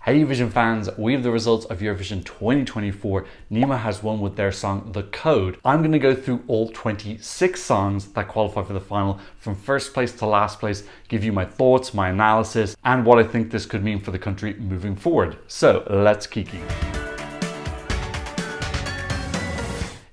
Hey Eurovision fans, we have the results of Eurovision 2024. Nima has won with their song The Code. I'm going to go through all 26 songs that qualify for the final from first place to last place, give you my thoughts, my analysis, and what I think this could mean for the country moving forward. So let's kiki.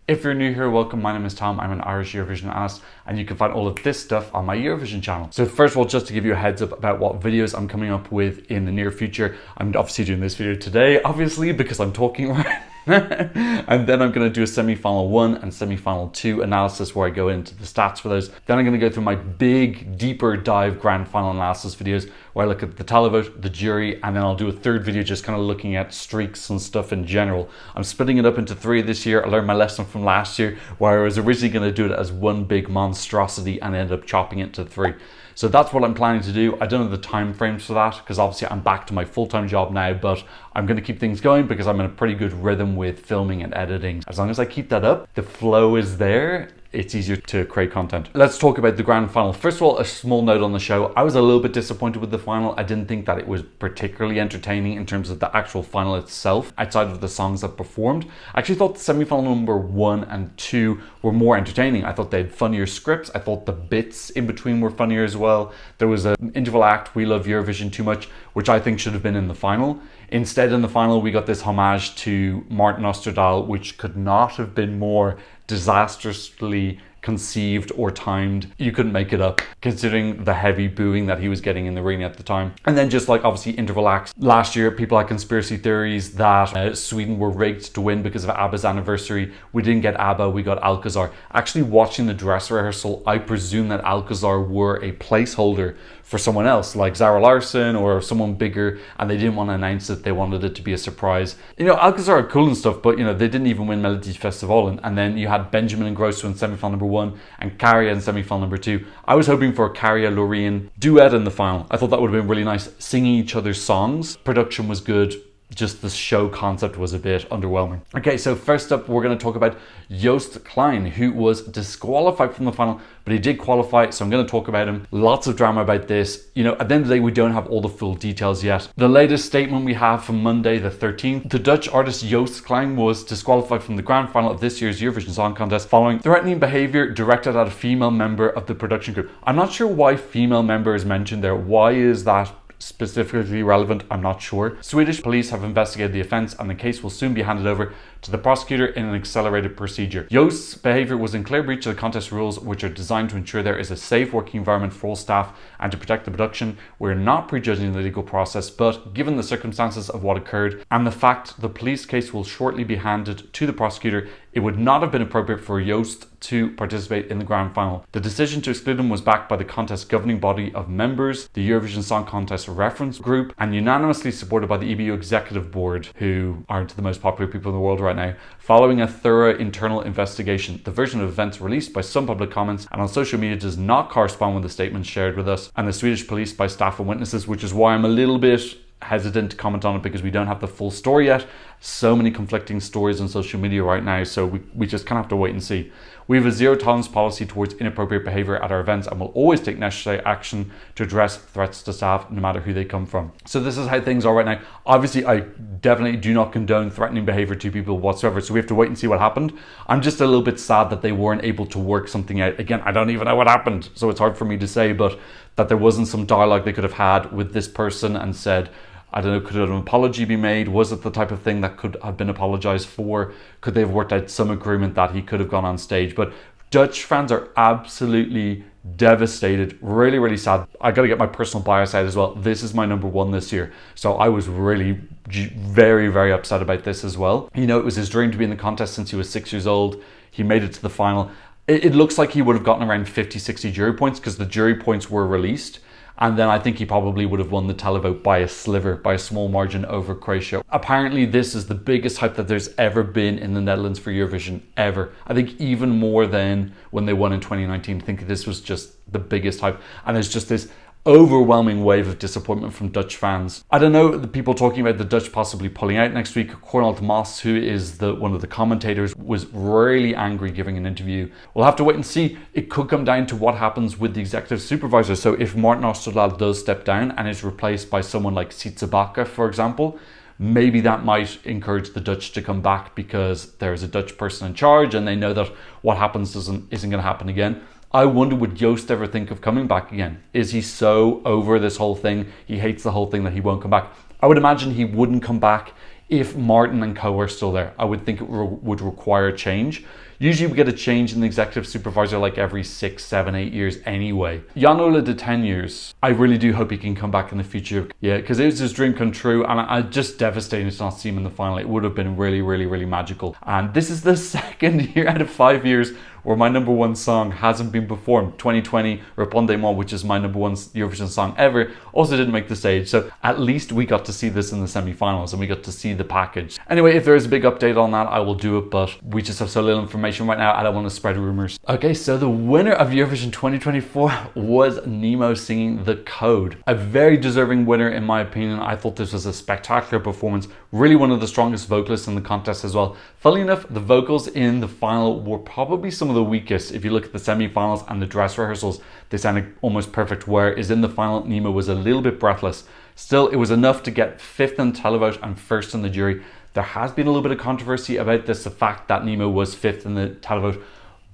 If you're new here, welcome. My name is Tom. I'm an Irish Eurovision analyst, and you can find all of this stuff on my Eurovision channel. So first of all, just to give you a heads up about what videos I'm coming up with in the near future, I'm obviously doing this video today, obviously, because I'm talking right and then I'm going to do a semi-final 1 and semi-final 2 analysis where I go into the stats for those. Then I'm going to go through my big, deeper dive grand final analysis videos where I look at the televote, the jury, and then I'll do a third video just kind of looking at streaks and stuff in general. I'm splitting it up into 3 this year. I learned my lesson from last year where I was originally going to do it as one big monstrosity and ended up chopping it to 3. So that's what I'm planning to do. I don't know the time frames for that because obviously I'm back to my full-time job now, but I'm going to keep things going because I'm in a pretty good rhythm with filming and editing. As long as I keep that up, the flow is there, it's easier to create content. Let's talk about the grand final. First of all, a small note on the show. I was a little bit disappointed with the final. I didn't think that it was particularly entertaining in terms of the actual final itself, outside of the songs that performed. I actually thought the semi-final number 1 and 2 were more entertaining. I thought they had funnier scripts. I thought the bits in between were funnier as well. There was an interval act, We Love Eurovision Too Much, which I think should have been in the final. Instead, in the final, we got this homage to Martin Osterdahl, which could not have been more disastrously conceived or timed. You couldn't make it up considering the heavy booing that he was getting in the arena at the time. And then just like obviously interval acts. Last year people had conspiracy theories that Sweden were rigged to win because of ABBA's anniversary. We didn't get ABBA, we got Alcazar. Actually watching the dress rehearsal, I presume that Alcazar were a placeholder for someone else like Zara Larsson or someone bigger, and they didn't want to announce it. They wanted it to be a surprise. You know, Alcazar are cool and stuff, but you know, they didn't even win Melody Festival. And then you had Benjamin and Grosso in semi-final number 1 and Kärja in semi-final number 2. I was hoping for a Kärja Loreen duet in the final. I thought that would have been really nice, singing each other's songs. Production was good. Just the show concept was a bit underwhelming. Okay, so first up, we're going to talk about Joost Klein, who was disqualified from the final, but he did qualify, so I'm going to talk about him. Lots of drama about this. You know, at the end of the day, we don't have all the full details yet. The latest statement we have from Monday the 13th, the Dutch artist Joost Klein was disqualified from the grand final of this year's Eurovision Song Contest following threatening behavior directed at a female member of the production group. I'm not sure why female member is mentioned there. Why is that specifically relevant? I'm not sure. Swedish police have investigated the offence and the case will soon be handed over to the prosecutor in an accelerated procedure. Joost's behaviour was in clear breach of the contest rules, which are designed to ensure there is a safe working environment for all staff and to protect the production. We're not prejudging the legal process, but given the circumstances of what occurred and the fact the police case will shortly be handed to the prosecutor, it would not have been appropriate for Joost to participate in the grand final. The decision to exclude him was backed by the contest governing body of members, the Eurovision Song Contest Reference Group, and unanimously supported by the EBU Executive Board, who aren't the most popular people in the world right now. Following a thorough internal investigation, the version of events released by some public comments and on social media does not correspond with the statements shared with us and the Swedish police by staff and witnesses, which is why I'm a little bit hesitant to comment on it because we don't have the full story yet. So many conflicting stories on social media right now, so we just kind of have to wait and see. We have a zero tolerance policy towards inappropriate behaviour at our events and will always take necessary action to address threats to staff no matter who they come from. So this is how things are right now. Obviously, I definitely do not condone threatening behaviour to people whatsoever, so we have to wait and see what happened. I'm just a little bit sad that they weren't able to work something out. Again, I don't even know what happened, so it's hard for me to say, but that there wasn't some dialogue they could have had with this person and said, I don't know, could an apology be made? Was it the type of thing that could have been apologized for? Could they have worked out some agreement that he could have gone on stage? But Dutch fans are absolutely devastated, really, really sad. I got to get my personal bias out as well. This is my number 1 this year. So I was really very, very upset about this as well. You know, it was his dream to be in the contest since he was 6 years old. He made it to the final. It looks like he would have gotten around 50, 60 jury points because the jury points were released. And then I think he probably would have won the televote by a sliver, by a small margin over Croatia. Apparently this is the biggest hype that there's ever been in the Netherlands for Eurovision, ever. I think even more than when they won in 2019. I think this was just the biggest hype. And there's just this overwhelming wave of disappointment from Dutch fans. I don't know, the people talking about the Dutch possibly pulling out next week. Cornald Moss, who is one of the commentators, was really angry giving an interview. We'll have to wait and see. It could come down to what happens with the executive supervisor. So if Martin Oosterdaal does step down and is replaced by someone like Sietse, for example, maybe that might encourage the Dutch to come back because there's a Dutch person in charge and they know that what happens isn't going to happen again. I wonder, would Joost ever think of coming back again? Is he so over this whole thing? He hates the whole thing that he won't come back. I would imagine he wouldn't come back if Martin and co are still there. I would think it would require change. Usually we get a change in the executive supervisor like every 6, 7, 8 years anyway. Jan-Ole de 10 years. I really do hope he can come back in the future. Yeah, because it was his dream come true, and I'm just devastated to not see him in the final. It would have been really, really, really magical. And this is the second year out of 5 years where my number one song hasn't been performed. 2020, Répondez-moi, which is my number one Eurovision song ever, also didn't make the stage. So at least we got to see this in the semi-finals and we got to see the package. Anyway, if there is a big update on that, I will do it, but we just have so little information right now. I don't want to spread rumors. Okay, so the winner of Eurovision 2024 was Nemo singing The Code. A very deserving winner in my opinion. I thought this was a spectacular performance. Really one of the strongest vocalists in the contest as well. Funnily enough, the vocals in the final were probably some of the weakest. If you look at the semi-finals and the dress rehearsals, they sounded almost perfect, whereas in the final, Nemo was a little bit breathless. Still, it was enough to get 5th in the televote and 1st in the jury. There has been a little bit of controversy about this, the fact that Nemo was 5th in the televote,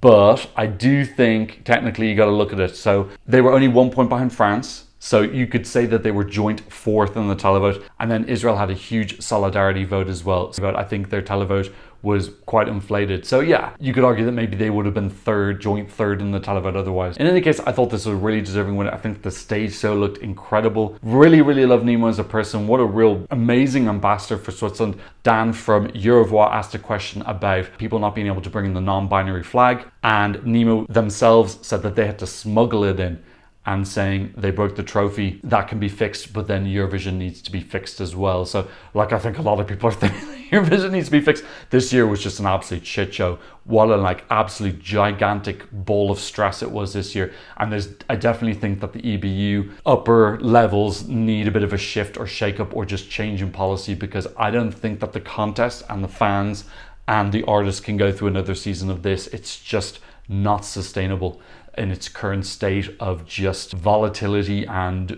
but I do think technically you got to look at it. So they were only 1 point behind France. So you could say that they were joint 4th in the televote, and then Israel had a huge solidarity vote as well. So I think their televote was quite inflated. So yeah, you could argue that maybe they would have been joint third in the televote otherwise. In any case, I thought this was a really deserving winner. I think the stage show looked incredible. Really, really love Nemo as a person. What a real amazing ambassador for Switzerland. Dan from Eurovoix asked a question about people not being able to bring in the non-binary flag, and Nemo themselves said that they had to smuggle it in, and saying they broke the trophy. That can be fixed, but then Eurovision needs to be fixed as well. So like, I think a lot of people are thinking Eurovision needs to be fixed. This year was just an absolute shit show. What an absolute gigantic ball of stress it was this year. And I definitely think that the EBU upper levels need a bit of a shift or shake up or just change in policy, because I don't think that the contest and the fans and the artists can go through another season of this. It's just not sustainable in its current state of just volatility and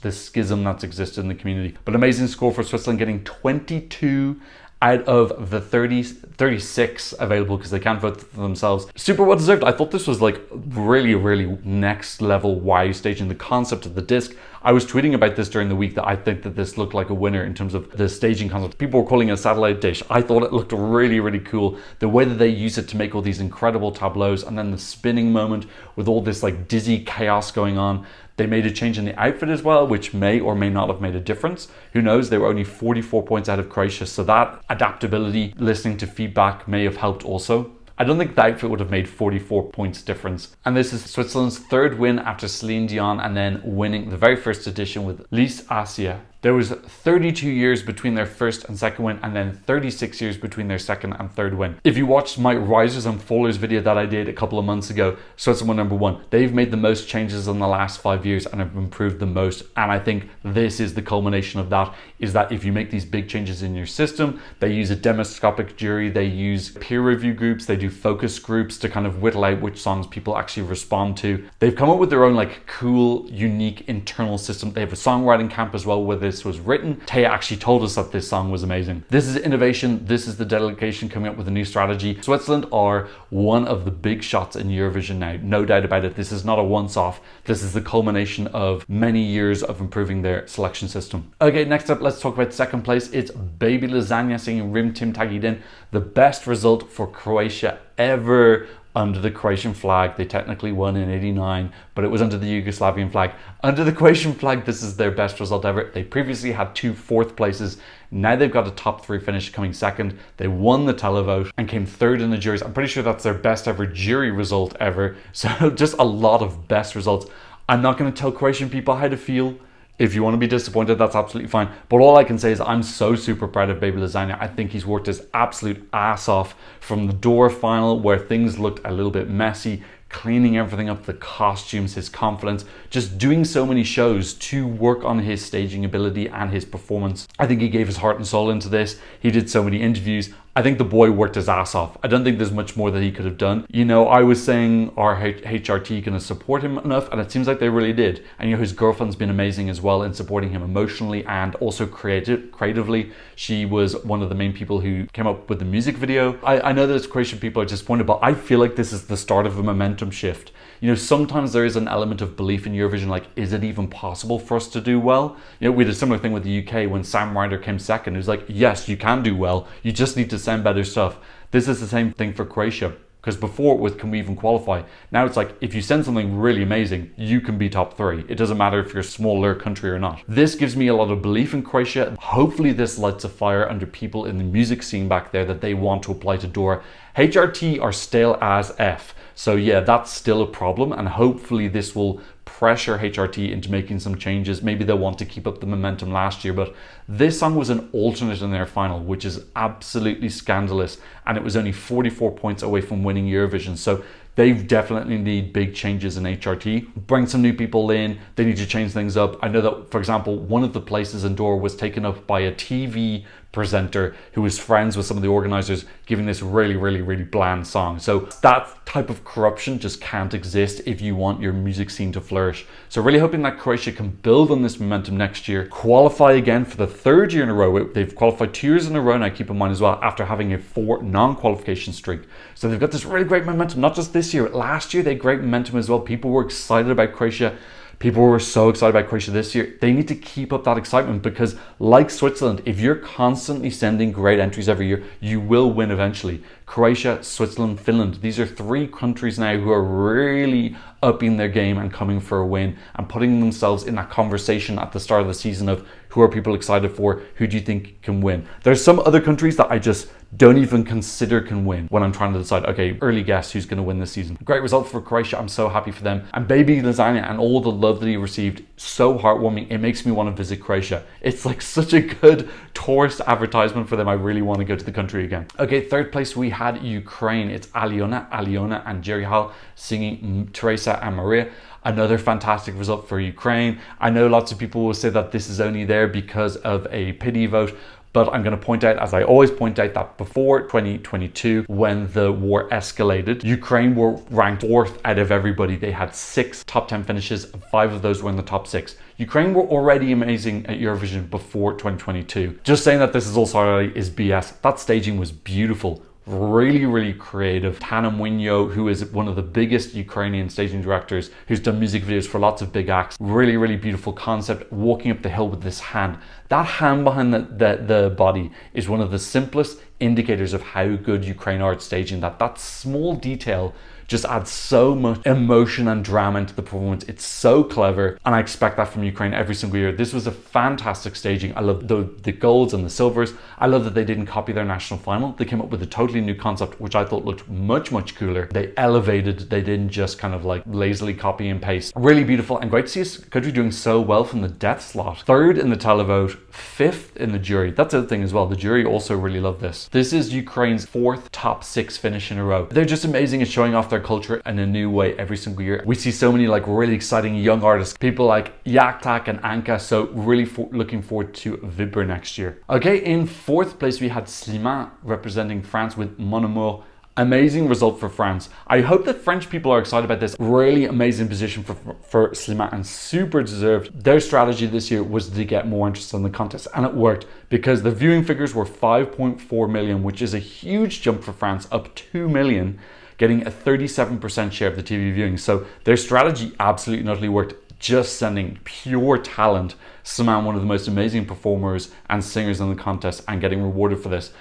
the schism that's existed in the community. But amazing score for Switzerland, getting 22 out of the 36 available, because they can't vote for themselves. Super well deserved. I thought this was like really, really next level wow staging. The concept of the disc. I was tweeting about this during the week that I think that this looked like a winner in terms of the staging concept. People were calling it a satellite dish. I thought it looked really, really cool. The way that they use it to make all these incredible tableaus, and then the spinning moment with all this like dizzy chaos going on. They made a change in the outfit as well, which may or may not have made a difference. Who knows? They were only 44 points out of Croatia, so that adaptability, listening to feedback, may have helped also. I don't think the outfit would have made 44 points difference. And this is Switzerland's 3rd win after Celine Dion and then winning the very first edition with Lys Asia. There was 32 years between their first and second win, and then 36 years between their second and third win. If you watched my risers and fallers video that I did a couple of months ago, Switzerland number 1, they've made the most changes in the last 5 years and have improved the most. And I think this is the culmination of that, is that if you make these big changes in your system, they use a demoscopic jury, they use peer review groups, they do focus groups to kind of whittle out which songs people actually respond to. They've come up with their own like cool, unique internal system. They have a songwriting camp as well where this was written. Taya actually told us that this song was amazing. This is innovation. This is the delegation coming up with a new strategy. Switzerland are one of the big shots in Eurovision now. No doubt about it. This is not a once-off. This is the culmination of many years of improving their selection system. Okay, next up, let's talk about second place. It's Baby Lasagna singing Rim Tim Tagidin. The best result for Croatia ever under the Croatian flag. They technically won in '89, but it was under the Yugoslavian flag. Under the Croatian flag, this is their best result ever. They previously had 2 4th places. Now they've got a top 3 finish, coming second. They won the televote and came 3rd in the juries. I'm pretty sure that's their best ever jury result ever. So just a lot of best results. I'm not going to tell Croatian people how to feel. If you want to be disappointed, that's absolutely fine. But all I can say is I'm so super proud of Baby Lasagna. I think he's worked his absolute ass off from the door final, where things looked a little bit messy, cleaning everything up, the costumes, his confidence, just doing so many shows to work on his staging ability and his performance. I think he gave his heart and soul into this. He did so many interviews. I think the boy worked his ass off. I don't think there's much more that he could have done. You know, I was saying, are HRT going to support him enough? And it seems like they really did. And you know, his girlfriend's been amazing as well in supporting him emotionally and also creatively. She was one of the main people who came up with the music video. I know that Croatian people are disappointed, but I feel like this is the start of a momentum shift. You know, sometimes there is an element of belief in Eurovision, like, is it even possible for us to do well? You know, we did a similar thing with the UK when Sam Ryder came second. It was like, yes, you can do well. You just need to send better stuff. This is the same thing for Croatia. Because before it was, can we even qualify? Now it's like, if you send something really amazing, you can be top 3. It doesn't matter if you're a smaller country or not. This gives me a lot of belief in Croatia. Hopefully this lights a fire under people in the music scene back there that they want to apply to Dora. HRT are stale as F. So yeah, that's still a problem, and hopefully this will pressure HRT into making some changes. Maybe they'll want to keep up the momentum last year, but this song was an alternate in their final, which is absolutely scandalous, and it was only 44 points away from winning Eurovision. So they definitely need big changes in HRT. Bring some new people in. They need to change things up. I know that, for example, one of the places in Dora was taken up by a TV presenter who was friends with some of the organizers, giving this really bland song. So that type of corruption just can't exist if you want your music scene to flourish. So really hoping that Croatia can build on this momentum next year, qualify again for the 3rd year in a row. They've qualified 2 years in a row now, keep in mind as well, after having a 4 non-qualification streak. So they've got this really great momentum, not just this year. Last year they had great momentum as well. People were excited about Croatia. People were so excited about Croatia this year. They need to keep up that excitement, because like Switzerland, if you're constantly sending great entries every year, you will win eventually. Croatia, Switzerland, Finland, these are 3 countries now who are really upping their game and coming for a win and putting themselves in that conversation at the start of the season of who are people excited for, who do you think can win. There's some other countries that I just don't even consider can win when I'm trying to decide, okay, early guess who's going to win this season. Great result for Croatia. I'm so happy for them. And baby Lasagna and all the love that he received, so heartwarming. It makes me want to visit Croatia. It's like such a good tourist advertisement for them. I really want to go to the country again. Okay, 3rd place we had Ukraine. It's Aliona and Jerry Hall singing Teresa and Maria. Another fantastic result for Ukraine. I know lots of people will say that this is only there because of a pity vote, but I'm going to point out, as I always point out, that before 2022, when the war escalated, Ukraine were ranked 4th out of everybody. They had 6 top 10 finishes, 5 of those were in the top 6. Ukraine were already amazing at Eurovision before 2022. Just saying that this is also already is BS. That staging was beautiful. Really creative. Smthngnw, who is one of the biggest Ukrainian staging directors, who's done music videos for lots of big acts. Really beautiful concept, walking up the hill with this hand. That hand behind the body is one of the simplest indicators of how good Ukraine are at staging. That small detail just adds so much emotion and drama into the performance. It's so clever, and I expect that from Ukraine every single year. This was a fantastic staging. I love the golds and the silvers. I love that they didn't copy their national final. They came up with a totally new concept, which I thought looked much cooler. They elevated, they didn't just kind of like lazily copy and paste. Really beautiful, and great to see this country doing so well from the death slot. 3rd in the televote, 5th in the jury. That's the other thing as well. The jury also really loved this. This is Ukraine's 4th top 6 finish in a row. They're just amazing at showing off their culture in a new way every single year. We see so many like really exciting young artists, people like Yaktak and Anka, so really looking forward to Vibra next year. Okay, in 4th place we had Smthngnw representing France with Mon Amour. Amazing result for France. I hope that French people are excited about this. Really amazing position for Smthngnw, and super deserved. Their strategy this year was to get more interest in the contest, and it worked, because the viewing figures were 5.4 million, which is a huge jump for France, up 2 million, getting a 37% share of the TV viewing. So their strategy absolutely and utterly worked. Just sending pure talent, Smthngnw, one of the most amazing performers and singers in the contest, and getting rewarded for this.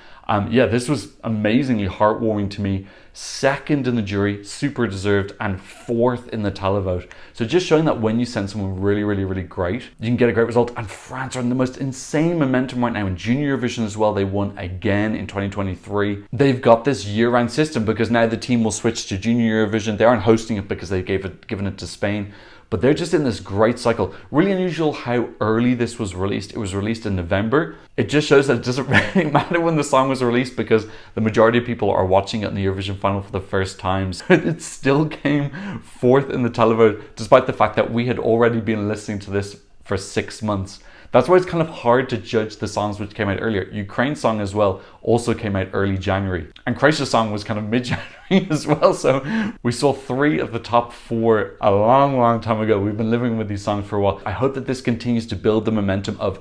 Yeah, this was amazingly heartwarming to me. 2nd in the jury, super deserved, and 4th in the televote. So just showing that when you send someone really great, you can get a great result. And France are in the most insane momentum right now in Junior Eurovision as well. They won again in 2023. They've got this year-round system, because now the team will switch to Junior Eurovision. They aren't hosting it because they've given it to Spain. but they're just in this great cycle. Really unusual how early this was released. It was released in November. It just shows that it doesn't really matter when the song was released because the majority of people are watching it in the Eurovision final for the first time. So it still came fourth in the televote, despite the fact that we had already been listening to this for 6 months. That's why it's kind of hard to judge the songs which came out earlier. Ukraine's song as well also came out early January. And Croatia's song was kind of mid-January as well. So we saw 3 of the top 4 a long time ago. We've been living with these songs for a while. I hope that this continues to build the momentum of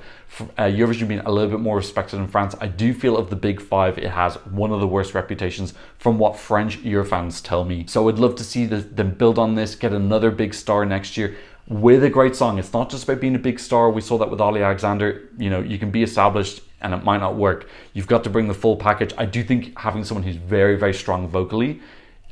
Eurovision being a little bit more respected in France. I do feel of the big 5, it has one of the worst reputations from what French Eurofans tell me. So I'd love to see them build on this, get another big star next year with a great song. It's not just about being a big star. We saw that with Ollie Alexander. You know, you can be established and it might not work. You've got to bring the full package. I do think having someone who's very strong vocally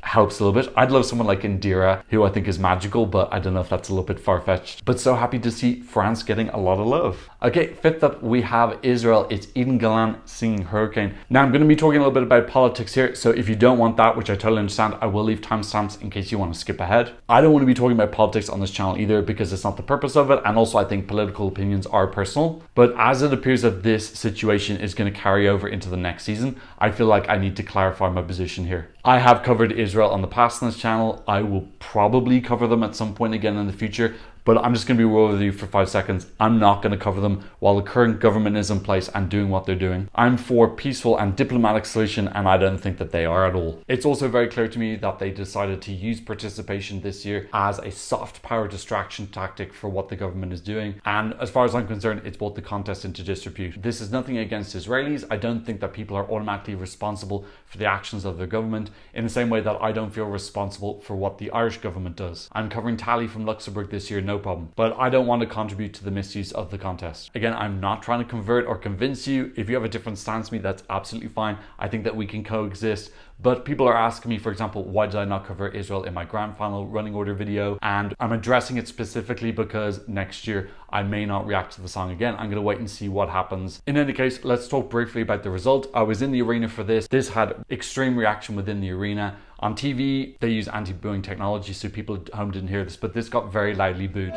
helps a little bit. I'd love someone like Indira, who I think is magical, but I don't know if that's a little bit far-fetched. But so happy to see France getting a lot of love. Okay, fifth up we have Israel. It's Eden Galan singing Hurricane. Now I'm going to be talking a little bit about politics here, so if you don't want that, which I totally understand, I will leave timestamps in case you want to skip ahead. I don't want to be talking about politics on this channel either because it's not the purpose of it, and also I think political opinions are personal. But as it appears that this situation is going to carry over into the next season, I feel like I need to clarify my position here. I have covered Israel on the past on this channel. I will probably cover them at some point again in the future, but I'm just going to be real with you for 5 seconds. I'm not going to cover them while the current government is in place and doing what they're doing. I'm for peaceful and diplomatic solution, and I don't think that they are at all. It's also very clear to me that they decided to use participation this year as a soft power distraction tactic for what the government is doing. And as far as I'm concerned, it's brought the contest into disrepute. This is nothing against Israelis. I don't think that people are automatically responsible for the actions of their government in the same way that I don't feel responsible for what the Irish government does. I'm covering Tally from Luxembourg this year, no problem. But I don't want to contribute to the misuse of the contest. Again, I'm not trying to convert or convince you. If you have a different stance to me, that's absolutely fine. I think that we can coexist. But people are asking me, for example, why did I not cover Israel in my grand final running order video? And I'm addressing it specifically because next year I may not react to the song again. I'm going to wait and see what happens. In any case, let's talk briefly about the result. I was in the arena for this. This had extreme reaction within the arena. On TV, they use anti-booing technology, so people at home didn't hear this, but this got very loudly booed.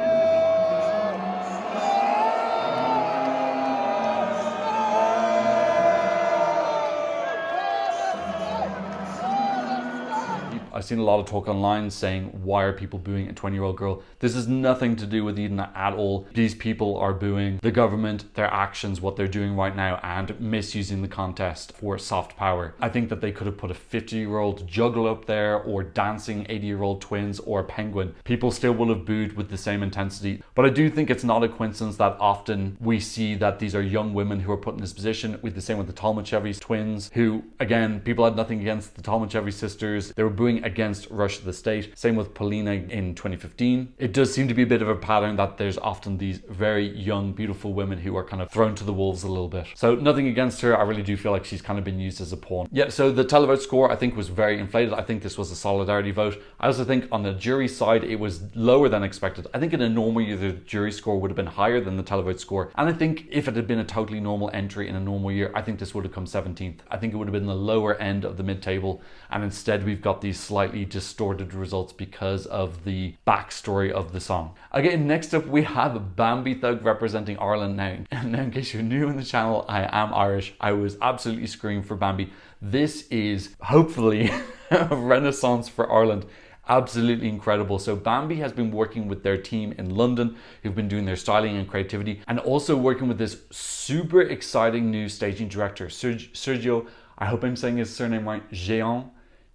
I've seen a lot of talk online saying, why are people booing a 20-year-old girl? This has nothing to do with Eden at all. These people are booing the government, their actions, what they're doing right now, and misusing the contest for soft power. I think that they could have put a 50-year-old juggle up there, or dancing 80-year-old twins, or a penguin. People still will have booed with the same intensity. But I do think it's not a coincidence that often we see that these are young women who are put in this position, with the same with the Tolmachevi twins, who, again, people had nothing against the Tolmachevi sisters. They were booing against Russia the state. Same with Polina in 2015. It does seem to be a bit of a pattern that there's often these very young, beautiful women who are kind of thrown to the wolves a little bit. So nothing against her. I really do feel like she's kind of been used as a pawn. Yeah, so the televote score I think was very inflated. I think this was a solidarity vote. I also think on the jury side it was lower than expected. I think in a normal year the jury score would have been higher than the televote score. And I think if it had been a totally normal entry in a normal year, I think this would have come 17th. I think it would have been the lower end of the mid-table, and instead we've got these slightly distorted results because of the backstory of the song. Again, next up we have Bambi Thug representing Ireland. Now in case you're new in the channel, I am Irish. I was absolutely screaming for Bambi. This is hopefully a renaissance for Ireland. Absolutely incredible. So Bambi has been working with their team in London, who've been doing their styling and creativity, and also working with this super exciting new staging director, Sergio, I hope I'm saying his surname right, Jean,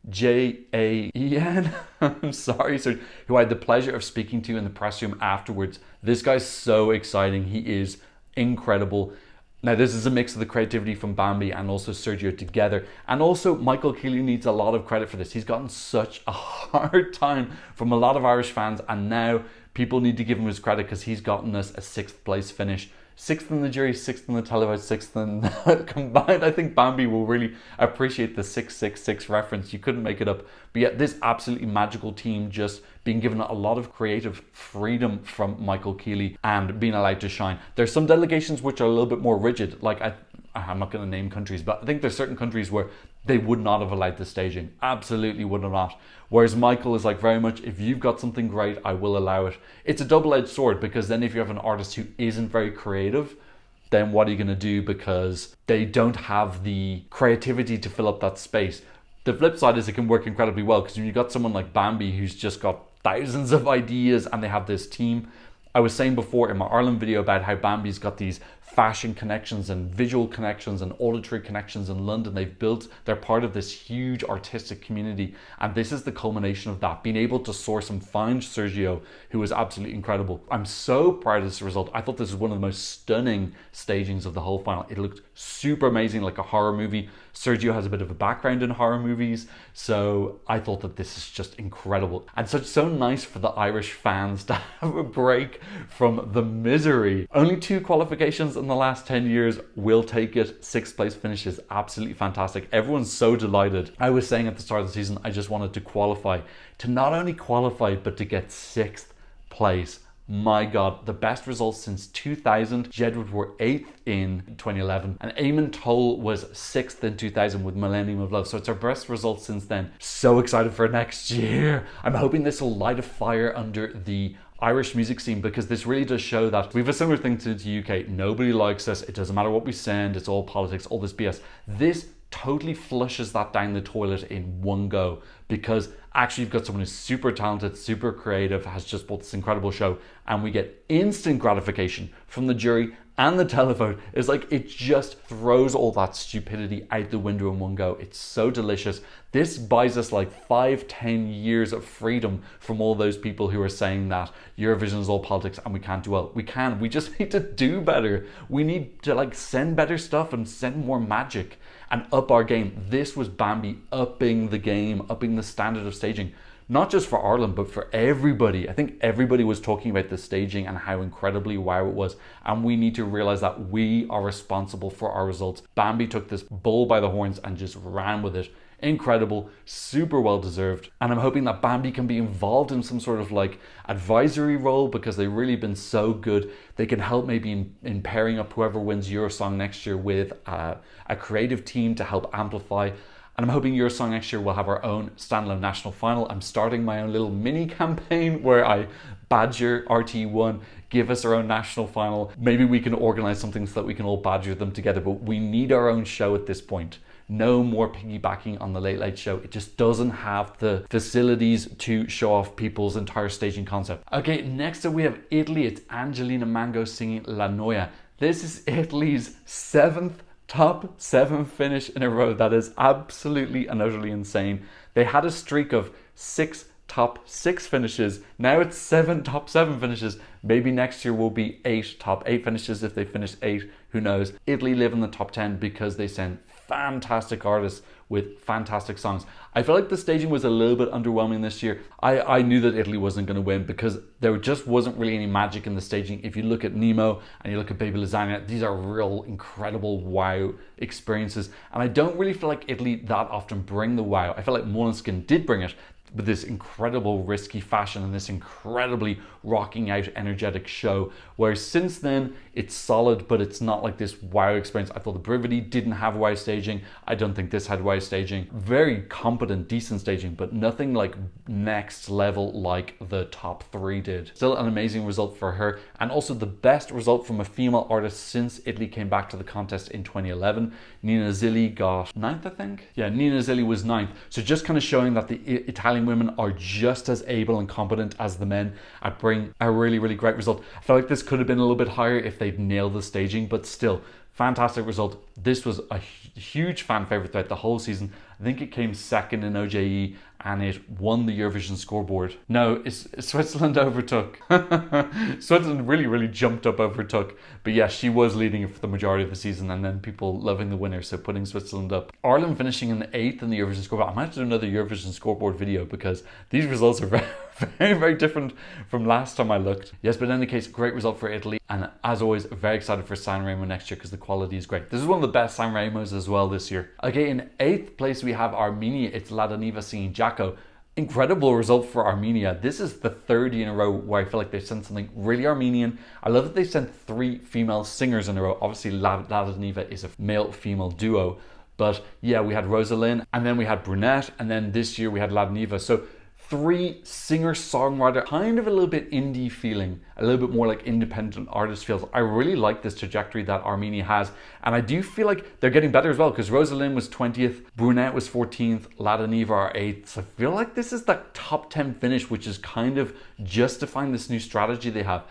J-A-E-N. I'm sorry, sir, who I had the pleasure of speaking to in the press room afterwards. This guy's so exciting. He is incredible. Now, this is a mix of the creativity from Bambi and also Sergio together. And also, Michael Keeley needs a lot of credit for this. He's gotten such a hard time from a lot of Irish fans, and now people need to give him his credit because he's gotten us a 6th place finish. 6th in the jury, 6th in the televised, 6th in combined. I think Bambi will really appreciate the 666 reference. You couldn't make it up. But yet this absolutely magical team just being given a lot of creative freedom from Michael Keeley and being allowed to shine. There's some delegations which are a little bit more rigid. Like I I'm not going to name countries, but I think there's certain countries where they would not have allowed the staging. Absolutely would not. Whereas Michael is like very much, if you've got something great, I will allow it. It's a double-edged sword, because then if you have an artist who isn't very creative, then what are you going to do, because they don't have the creativity to fill up that space. The flip side is it can work incredibly well, because when you've got someone like Bambi who's just got thousands of ideas and they have this team. I was saying before in my Ireland video about how Bambi's got these fashion connections and visual connections and auditory connections in London. They're part of this huge artistic community, and this is the culmination of that, being able to source and find Sergio, who was absolutely incredible. I'm so proud of this result. I thought this was one of the most stunning stagings of the whole final. It looked super amazing, like a horror movie. Sergio has a bit of a background in horror movies, so I thought that this is just incredible, and so nice for the Irish fans to have a break from the misery. Only 2 qualifications in the last 10 years, will take it. 6th place finish is absolutely fantastic. Everyone's so delighted. I was saying at the start of the season, I just wanted to qualify, to not only qualify, but to get 6th place. My God, the best results since 2000. Jedward were 8th in 2011, and Eamon Toll was 6th in 2000 with Millennium of Love. So it's our best results since then. So excited for next year. I'm hoping this will light a fire under the Irish music scene, because this really does show that we have a similar thing to the UK. Nobody likes us. It doesn't matter what we send. It's all politics, all this BS. This totally flushes that down the toilet in one go, because actually you've got someone who's super talented, super creative, has just brought this incredible show, and we get instant gratification from the jury and the televote. It's like it just throws all that stupidity out the window in one go. It's so delicious. This buys us like 5-10 years of freedom from all those people who are saying that Eurovision is all politics and we can't do well. We just need to do better. We need to like send better stuff and send more magic and up our game. This was Bambi upping the game, upping the standard of staging. Not just for Ireland, but for everybody. I think everybody was talking about the staging and how incredibly wow it was. And we need to realize that we are responsible for our results. Bambi took this bull by the horns and just ran with it. Incredible, super well deserved. And I'm hoping that Bambi can be involved in some sort of like advisory role, because they've really been so good. They can help maybe in pairing up whoever wins Eurosong next year with a creative team to help amplify. And I'm hoping Eurosong next year will have our own standalone national final. I'm starting my own little mini campaign where I badger RT1, give us our own national final. Maybe we can organize something so that we can all badger them together, but we need our own show at this point. No more piggybacking on the Late Late Show. It just doesn't have the facilities to show off people's entire staging concept. Okay, next up we have Italy. It's Angelina Mango singing La Noia. This is Italy's 7th top 7 finish in a row. That is absolutely and utterly insane. They had a streak of 6 top 6 finishes. Now it's 7 top 7 finishes. Maybe next year will be 8 top 8 finishes if they finish 8. Who knows? Italy live in the top 10 because they send fantastic artists with fantastic songs. I feel like the staging was a little bit underwhelming this year. I knew that Italy wasn't going to win because there just wasn't really any magic in the staging. If you look at Nemo and you look at Baby Lasagna, these are real incredible wow experiences. And I don't really feel like Italy that often bring the wow. I feel like Måneskin did bring it with this incredible risky fashion and this incredibly rocking out energetic show, whereas since then it's solid, but it's not like this wow experience. I thought the Brividi didn't have wow staging. I don't think this had wow staging. Very competent, decent staging, but nothing like next level like the top 3 did. Still an amazing result for her, and also the best result from a female artist since Italy came back to the contest in 2011. Nina Zilli got 9th, I think. Yeah, Nina Zilli was 9th. So just kind of showing that the Italian women are just as able and competent as the men at bring a really, really great result. I felt like this could have been a little bit higher if they'd nailed the staging, but still, fantastic result. This was a huge fan favorite throughout the whole season. I think it came 2nd in OJE and it won the Eurovision scoreboard. No, Switzerland overtook. Switzerland really, really jumped up over Took. But yeah, she was leading it for the majority of the season, and then people loving the winner, so putting Switzerland up. Ireland finishing in the 8th in the Eurovision scoreboard. I might have to do another Eurovision scoreboard video because these results are very, very different from last time I looked. Yes, but in any case, great result for Italy. And as always, very excited for Sanremo next year because the quality is great. This is one of the best Sanremos as well this year. Okay, in 8th place we have Armenia. It's Ladaniva singing Jacko. Incredible result for Armenia. This is the third year in a row where I feel like they've sent something really Armenian. I love that they sent 3 female singers in a row. Obviously, Ladaniva is a male-female duo. But yeah, we had Rosalind, and then we had Brunette, and then this year we had Ladaniva. So 3 singer-songwriter, kind of a little bit indie feeling, a little bit more like independent artist feels. I really like this trajectory that Armenia has, and I do feel like they're getting better as well, because Rosalind was 20th, Brunette was 14th, Ladaniva are 8th. So I feel like this is that top 10 finish, which is kind of justifying this new strategy they have.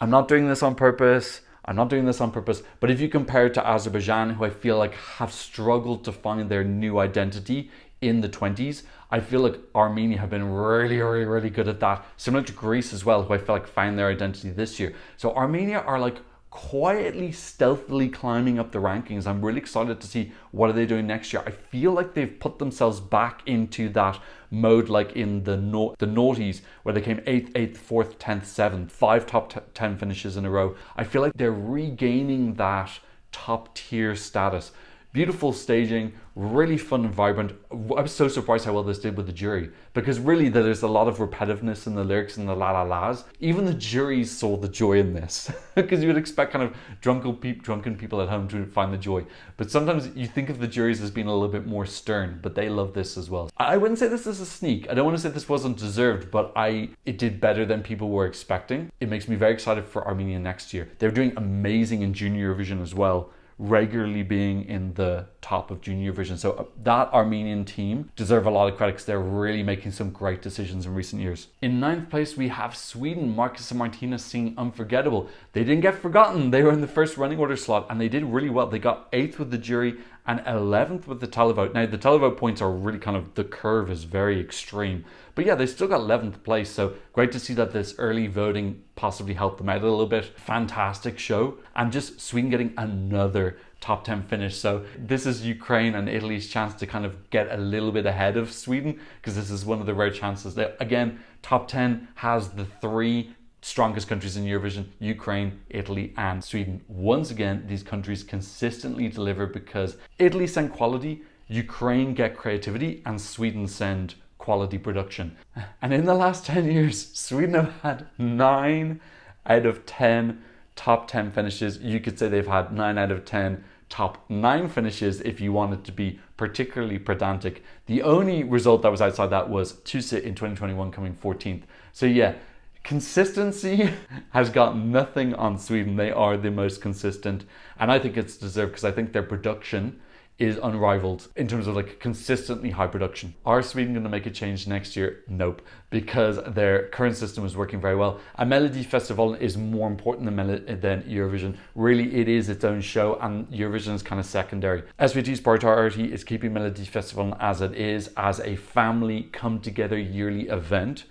I'm not doing this on purpose. But if you compare it to Azerbaijan, who I feel like have struggled to find their new identity in the 20s, I feel like Armenia have been really good at that. Similar to Greece as well, who I feel like found their identity this year. So Armenia are like quietly, stealthily climbing up the rankings. I'm really excited to see what are they doing next year. I feel like they've put themselves back into that mode like in the noughties, where they came 8th, 4th, 10th, 7th, 5 top 10 finishes in a row. I feel like they're regaining that top tier status. Beautiful staging, really fun and vibrant. I was so surprised how well this did with the jury, because really there's a lot of repetitiveness in the lyrics and the la la las. Even the jury saw the joy in this, because you would expect kind of drunken people at home to find the joy. But sometimes you think of the juries as being a little bit more stern, but they love this as well. I wouldn't say this is a sneak. I don't want to say this wasn't deserved, but it did better than people were expecting. It makes me very excited for Armenia next year. They're doing amazing in Junior Eurovision as well, regularly being in the top of Junior Eurovision. So that Armenian team deserve a lot of credit, because they're really making some great decisions in recent years. In 9th place, we have Sweden. Marcus and Martina singing Unforgettable. They didn't get forgotten. They were in the first running order slot, and they did really well. They got 8th with the jury and 11th with the televote. Now, the televote points are really kind of, the curve is very extreme. But yeah, they still got 11th place. So great to see that this early voting possibly helped them out a little bit. Fantastic show. And just Sweden getting another top 10 finish. So this is Ukraine and Italy's chance to kind of get a little bit ahead of Sweden, because this is one of the rare chances. That, again, top 10 has the 3 strongest countries in Eurovision: Ukraine, Italy, and Sweden. Once again, these countries consistently deliver, because Italy send quality, Ukraine get creativity, and Sweden send quality production. And in the last 10 years, Sweden have had 9 out of 10 top 10 finishes. You could say they've had 9 out of 10 top 9 finishes if you wanted to be particularly pedantic. The only result that was outside that was Tusse in 2021 coming 14th. So yeah, consistency has got nothing on Sweden. They are the most consistent, and I think it's deserved, because I think their production is unrivaled in terms of like consistently high production. Are Sweden going to make a change next year? Nope, because their current system is working very well. A Melodifestivalen is more important than Eurovision. Really, it is its own show, and Eurovision is kind of secondary. SVT's priority is keeping Melodifestivalen as it is, as a family come together yearly event.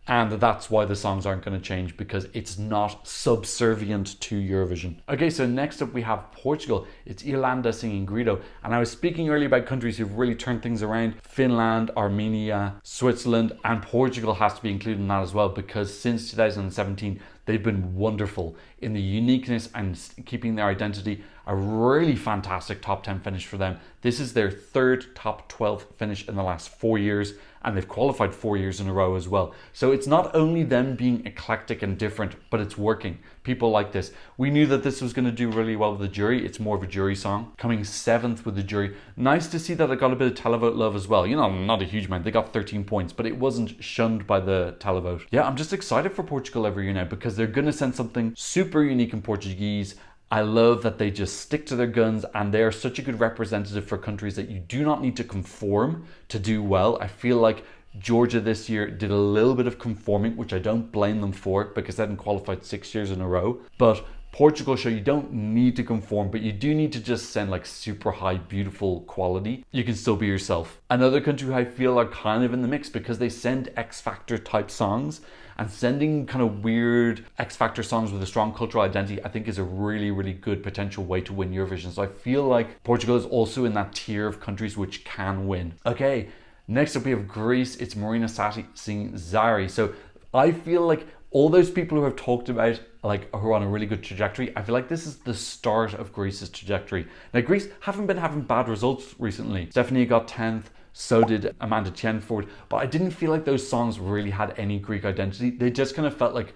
And that's why the songs aren't going to change, because it's not subservient to Eurovision. Okay, so next up we have Portugal. It's Irlanda singing Grito. And I was speaking earlier about countries who've really turned things around. Finland, Armenia, Switzerland, and Portugal has to be included in that as well, because since 2017, they've been wonderful in the uniqueness and keeping their identity. A really fantastic top 10 finish for them. This is their 3rd top 12 finish in the last 4 years, and they've qualified 4 years in a row as well. So it's not only them being eclectic and different, but it's working. People like this. We knew that this was going to do really well with the jury. It's more of a jury song. Coming 7th with the jury. Nice to see that it got a bit of televote love as well. You know, not a huge amount. They got 13 points, but it wasn't shunned by the televote. Yeah, I'm just excited for Portugal every year now, because they're going to send something super unique in Portuguese. I love that they just stick to their guns, and they are such a good representative for countries that you do not need to conform to do well. I feel like Georgia this year did a little bit of conforming, which I don't blame them for, because they hadn't qualified 6 years in a row. But Portugal show you don't need to conform, but you do need to just send like super high, beautiful quality. You can still be yourself. Another country who I feel are kind of in the mix, because they send X Factor type songs, and sending kind of weird X Factor songs with a strong cultural identity, I think is a really, really good potential way to win Eurovision. So I feel like Portugal is also in that tier of countries which can win. Okay, next up we have Greece. It's Marina Sati singing Zari. So I feel like all those people who have talked about like who are on a really good trajectory, I feel like this is the start of Greece's trajectory. Now Greece haven't been having bad results recently. Stephanie got 10th, So did Amanda Tienford. But I didn't feel like those songs really had any Greek identity. They just kind of felt like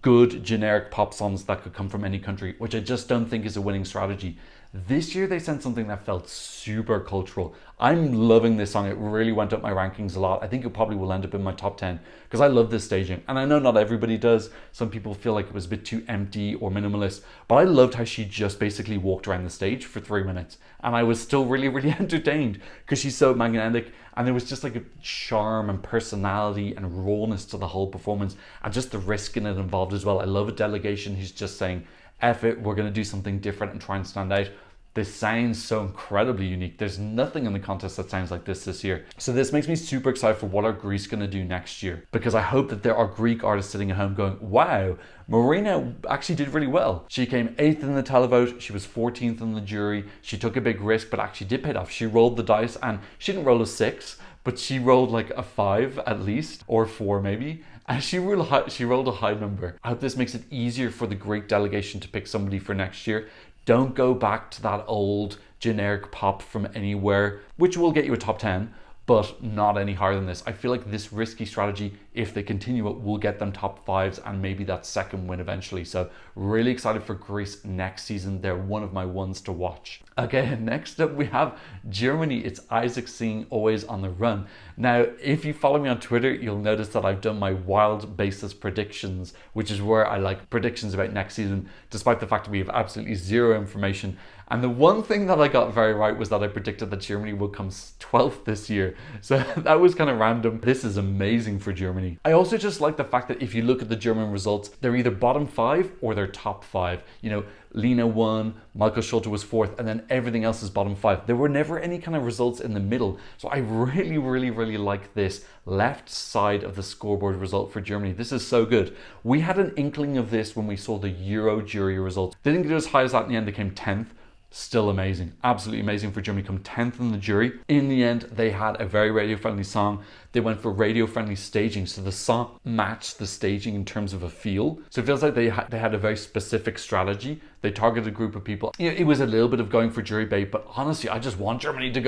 good generic pop songs that could come from any country, which I just don't think is a winning strategy. This year they sent something that felt super cultural. I'm loving this song. It really went up my rankings a lot. I think it probably will end up in my top 10 because I love this staging. And I know not everybody does. Some people feel like it was a bit too empty or minimalist, but I loved how she just basically walked around the stage for 3 minutes. And I was still really, really entertained because she's so magnetic. And there was just like a charm and personality and rawness to the whole performance and just the risk in it involved as well. I love a delegation who's just saying, F it, we're going to do something different and try and stand out. This sounds so incredibly unique. There's nothing in the contest that sounds like this year. So this makes me super excited for what are Greece going to do next year, because I hope that there are Greek artists sitting at home going, wow, Marina actually did really well. She came 8th in the televote. She was 14th in the jury. She took a big risk, but actually did pay it off. She rolled the dice and she didn't roll a 6, but she rolled like a 5 at least, or 4 maybe. And she rolled a high number. I hope this makes it easier for the Greek delegation to pick somebody for next year. Don't go back to that old generic pop from anywhere, which will get you a top 10, but not any higher than this. I feel like this risky strategy, if they continue it, will get them top 5s and maybe that second win eventually. So really excited for Greece next season. They're one of my ones to watch. Okay, next up we have Germany. It's Isaac singing Always on the Run. Now, if you follow me on Twitter, you'll notice that I've done my wild basis predictions, which is where I like predictions about next season, despite the fact that we have absolutely zero information. And the one thing that I got very right was that I predicted that Germany would come 12th this year. So that was kind of random. This is amazing for Germany. I also just like the fact that if you look at the German results, they're either bottom 5 or they're top 5. You know, Lena won, Michael Schulte was 4th, and then everything else is bottom 5. There were never any kind of results in the middle. So I really, really, really like this left side of the scoreboard result for Germany. This is so good. We had an inkling of this when we saw the Euro jury results. They didn't get as high as that in the end. They came 10th. Still amazing, absolutely amazing for Germany. Come 10th in the jury. In the end, they had a very radio-friendly song. They went for radio-friendly staging, so the song matched the staging in terms of a feel. So it feels like they had a very specific strategy. They targeted a group of people. You know, it was a little bit of going for jury bait, but honestly, I just want Germany to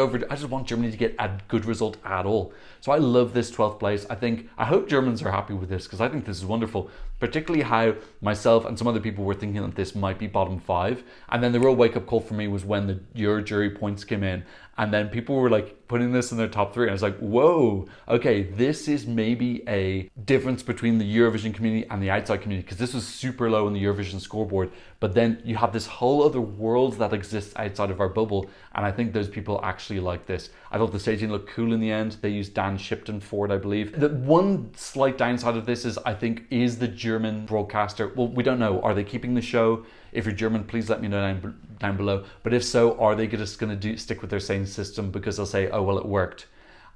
get a good result at all. So I love this 12th place. I hope Germans are happy with this because I think this is wonderful. Particularly how myself and some other people were thinking that this might be bottom 5. And then the real wake-up call for me was when the Euro jury points came in. And then people were like putting this in their top 3. And I was like, whoa, okay, this is maybe a difference between the Eurovision community and the outside community, because this was super low in the Eurovision scoreboard. But then you have this whole other world that exists outside of our bubble. And I think those people actually like this. I thought the staging looked cool in the end. They used Dan Shipton for it, I believe. The one slight downside of this is, I think, is the German broadcaster. Well, we don't know. Are they keeping the show? If you're German, please let me know down below. But if so, are they just going to stick with their same system because they'll say, oh, well, it worked?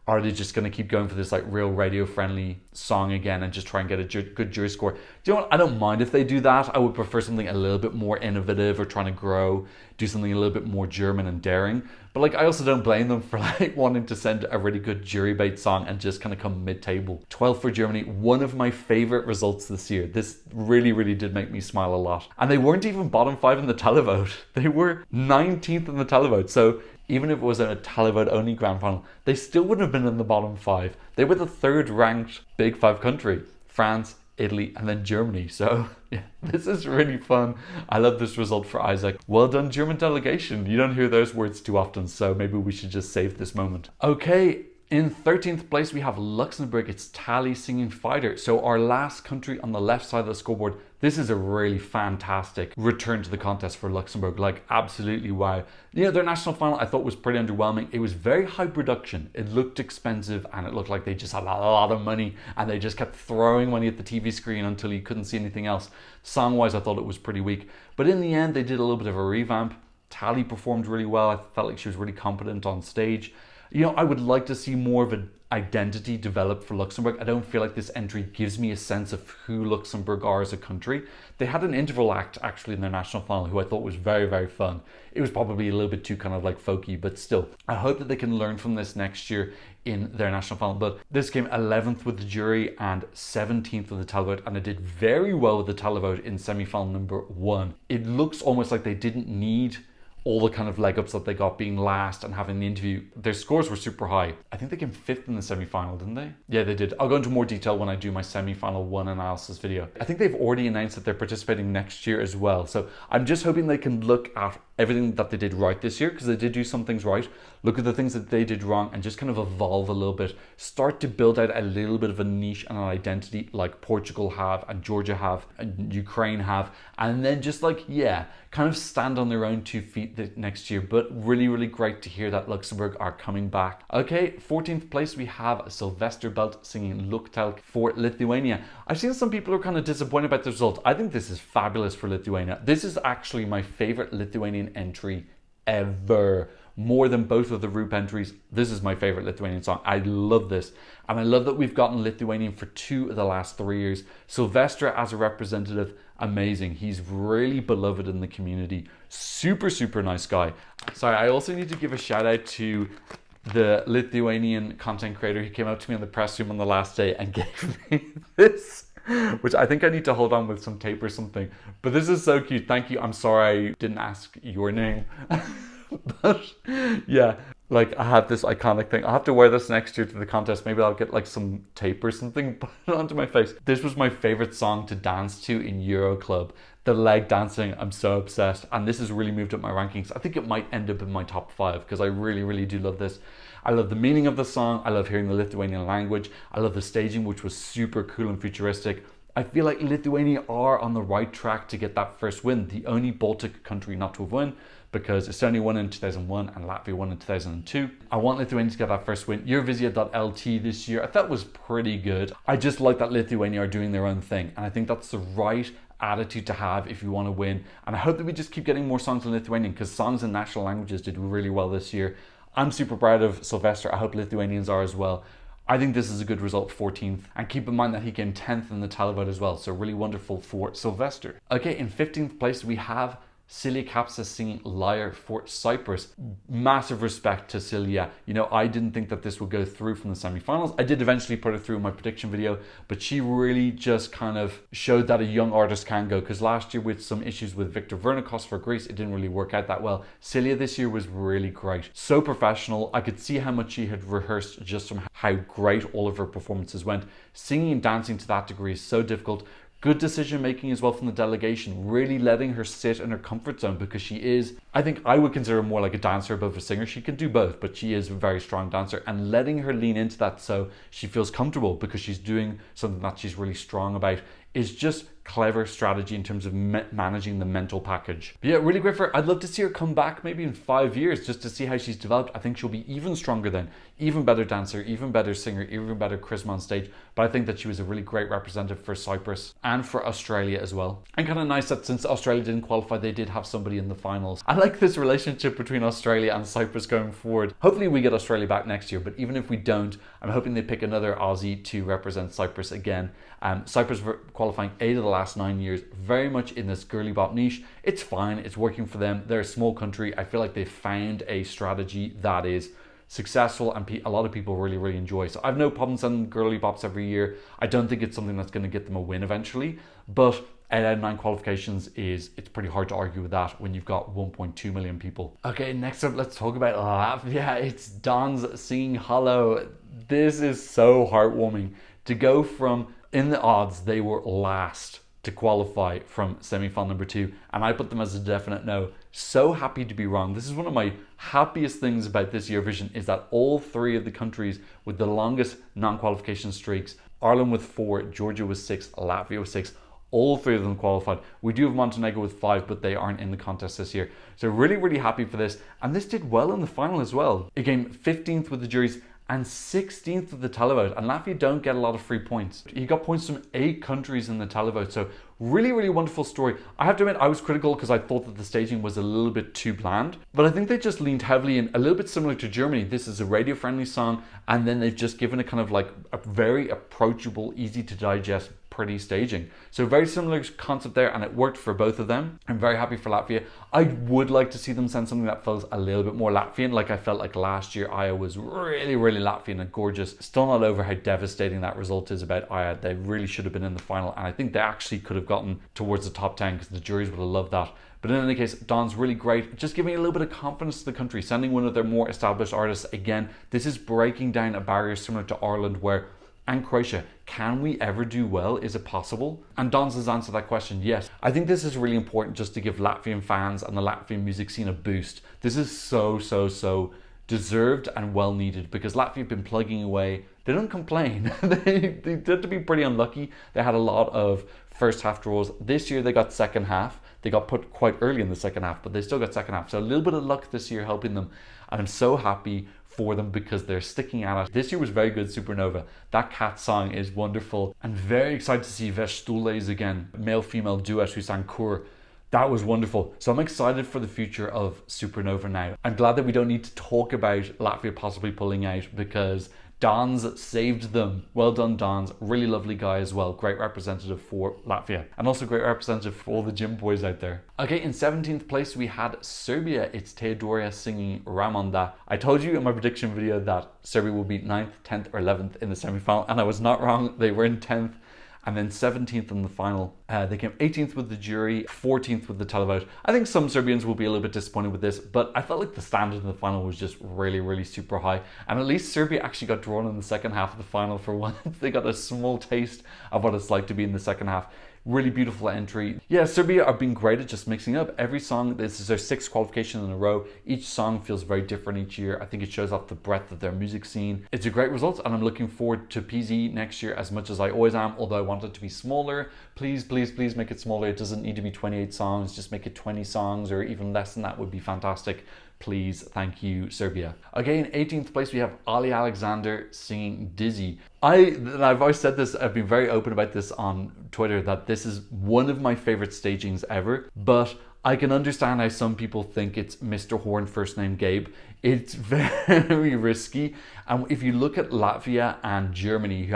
Are they just going to keep going for this like real radio-friendly song again and just try and get a good jury score? Do you know what? I don't mind if they do that. I would prefer something a little bit more innovative or trying to grow, do something a little bit more German and daring. But like, I also don't blame them for like wanting to send a really good jury bait song and just kind of come mid-table. 12th for Germany, one of my favorite results this year. This really, really did make me smile a lot. And they weren't even bottom 5 in the televote. They were 19th in the televote. So even if it was a televote only grand final, they still wouldn't have been in the bottom 5. They were the 3rd ranked Big 5 country. France, Italy, and then Germany. So yeah, this is really fun. I love this result for Isaac. Well done, German delegation. You don't hear those words too often, so maybe we should just save this moment. Okay, in 13th place, we have Luxembourg. It's Tally singing Fighter. So our last country on the left side of the scoreboard. This is a really fantastic return to the contest for Luxembourg. Like, absolutely wow. You know, their national final I thought was pretty underwhelming. It was very high production. It looked expensive and it looked like they just had a lot of money and they just kept throwing money at the TV screen until you couldn't see anything else. Song-wise, I thought it was pretty weak. But in the end, they did a little bit of a revamp. Tally performed really well. I felt like she was really competent on stage. You know, I would like to see more of an identity develop for Luxembourg. I don't feel like this entry gives me a sense of who Luxembourg are as a country. They had an interval act actually in their national final who I thought was very, very fun. It was probably a little bit too kind of like folky, but still. I hope that they can learn from this next year in their national final. But this came 11th with the jury and 17th with the televote, and it did very well with the televote in semi-final number 1. It looks almost like they didn't need all the kind of leg ups that they got being last and having the interview. Their scores were super high. I think they came 5th in the semi-final, didn't they? Yeah, they did. I'll go into more detail when I do my semi-final 1 analysis video. I think they've already announced that they're participating next year as well. So I'm just hoping they can look at everything that they did right this year, because they did do some things right, look at the things that they did wrong, and just kind of evolve a little bit, start to build out a little bit of a niche and an identity like Portugal have and Georgia have and Ukraine have, and then just like, yeah, kind of stand on their own 2 feet next year. But really, really great to hear that Luxembourg are coming back. Okay, 14th place we have Sylvester Belt singing Luktelk for Lithuania. I've seen some people are kind of disappointed about the result. I think this is fabulous for Lithuania. This is actually my favorite Lithuanian entry ever. More than both of the Roop entries, this is my favorite Lithuanian song. I love this. And I love that we've gotten Lithuanian for 2 of the last 3 years. Sylvester as a representative, amazing. He's really beloved in the community. Super, super nice guy. Sorry, I also need to give a shout out to the Lithuanian content creator. He came out to me in the press room on the last day and gave me this, which I think I need to hold on with some tape or something. But this is so cute. Thank you. I'm sorry I didn't ask your name. But yeah, like I have this iconic thing. I'll have to wear this next year to the contest. Maybe I'll get like some tape or something, put it onto my face. This was my favorite song to dance to in Euro Club. The leg dancing, I'm so obsessed. And this has really moved up my rankings. I think it might end up in my top 5 because I really, really do love this. I love the meaning of the song. I love hearing the Lithuanian language. I love the staging, which was super cool and futuristic. I feel like Lithuania are on the right track to get that first win. The only Baltic country not to have won, because Estonia won in 2001 and Latvia won in 2002. I want Lithuania to get that first win. Eurovision.lt this year, I thought was pretty good. I just like that Lithuania are doing their own thing. And I think that's the right attitude to have if you want to win. And I hope that we just keep getting more songs in Lithuanian, because songs in national languages did really well this year. I'm super proud of Sylvester. I hope Lithuanians are as well. I think this is a good result, 14th. And keep in mind that he came 10th in the televote as well. So really wonderful for Sylvester. Okay, in 15th place, we have Celia Kapsa singing Liar for Cyprus. Massive respect to Celia. You know, I didn't think that this would go through from the semi-finals. I did eventually put it through in my prediction video, but she really just kind of showed that a young artist can go, because last year with some issues with Victor Vernikos for Greece, it didn't really work out that well. Celia this year was really great. So professional. I could see how much she had rehearsed just from how great all of her performances went. Singing and dancing to that degree is so difficult. Good decision making as well from the delegation, really letting her sit in her comfort zone, because she is, I think I would consider her more like a dancer above a singer. She can do both, but she is a very strong dancer, and letting her lean into that so she feels comfortable because she's doing something that she's really strong about is just clever strategy in terms of managing the mental package. But yeah, really great for her. I'd love to see her come back maybe in 5 years just to see how she's developed. I think she'll be even stronger then, even better dancer, even better singer, even better charisma on stage. But I think that she was a really great representative for Cyprus and for Australia as well. And kind of nice that since Australia didn't qualify, they did have somebody in the finals. I like this relationship between Australia and Cyprus going forward. Hopefully we get Australia back next year, but even if we don't, I'm hoping they pick another Aussie to represent Cyprus again. Cyprus qualifying 8 of the last 9 years, very much in this girly bop niche. It's fine, it's working for them. They're a small country. I feel like they've found a strategy that is successful and a lot of people really, really enjoy. So I've no problem sending girly bops every year. I don't think it's something that's going to get them a win eventually, but 8 out of 9 qualifications it's pretty hard to argue with that when you've got 1.2 million people. Okay, next up, let's talk about Latvia. It's Don's singing Hollow. This is so heartwarming to go from, in the odds, they were last to qualify from semi-final number 2, and I put them as a definite no. So happy to be wrong. This is one of my happiest things about this Eurovision, is that all 3 of the countries with the longest non-qualification streaks, Ireland with 4, Georgia with 6, Latvia with 6, all 3 of them qualified. We do have Montenegro with 5, but they aren't in the contest this year. So really, really happy for this. And this did well in the final as well. It came 15th with the juries and 16th with the televote, and Latvia don't get a lot of free points. He got points from 8 countries in the televote, so really, really wonderful story. I have to admit, I was critical because I thought that the staging was a little bit too bland, but I think they just leaned heavily in, a little bit similar to Germany. This is a radio-friendly song, and then they've just given it kind of like a very approachable, easy to digest pretty staging. So very similar concept there, and it worked for both of them. I'm very happy for Latvia. I would like to see them send something that feels a little bit more Latvian. Like I felt like last year Aya was really, really Latvian and gorgeous. Still not over how devastating that result is about Aya. They really should have been in the final, and I think they actually could have gotten towards the top 10 because the juries would have loved that. But in any case, Dawn's really great, just giving a little bit of confidence to the country, sending one of their more established artists. Again, this is breaking down a barrier similar to Ireland and Croatia. Can we ever do well? Is it possible? And Dawn's has answered that question, yes. I think this is really important just to give Latvian fans and the Latvian music scene a boost. This is so deserved and well needed, because Latvia have been plugging away. They don't complain. they tend to be pretty unlucky. They had a lot of first half draws. This year they got second half. They got put quite early in the second half, but they still got second half. So a little bit of luck this year helping them. And I'm so happy for them because they're sticking at it. This year was very good, Supernova. That cat song is wonderful. And very excited to see Vestules again, male-female duet who sang Kur. That was wonderful. So I'm excited for the future of Supernova now. I'm glad that we don't need to talk about Latvia possibly pulling out because Dons saved them. Well done, Dons. Really lovely guy as well. Great representative for Latvia. And also great representative for all the gym boys out there. Okay, in 17th place we had Serbia. It's Teodoria singing Ramonda. I told you in my prediction video that Serbia will be 9th, 10th or 11th in the semi-final, and I was not wrong. They were in 10th. And then 17th in the final. They came 18th with the jury, 14th with the televote. I think some Serbians will be a little bit disappointed with this, but I felt like the standard in the final was just really super high. And at least Serbia actually got drawn in the second half of the final for once. They got a small taste of what it's like to be in the second half. Really beautiful entry. Yeah, Serbia are being great at just mixing up every song. This is their 6th qualification in a row. Each song feels very different each year. I think it shows off the breadth of their music scene. It's a great result, and I'm looking forward to PZ next year as much as I always am, although I want it to be smaller. Please make it smaller. It doesn't need to be 28 songs. Just make it 20 songs, or even less than that would be fantastic. Please, thank you, Serbia. Okay, in 18th place we have Ali Alexander singing Dizzy. I've always said this, I've been very open about this on Twitter, that this is one of my favorite stagings ever, but I can understand how some people think it's Mr. Horn, first name Gabe. It's very risky. And if you look at Latvia and Germany, who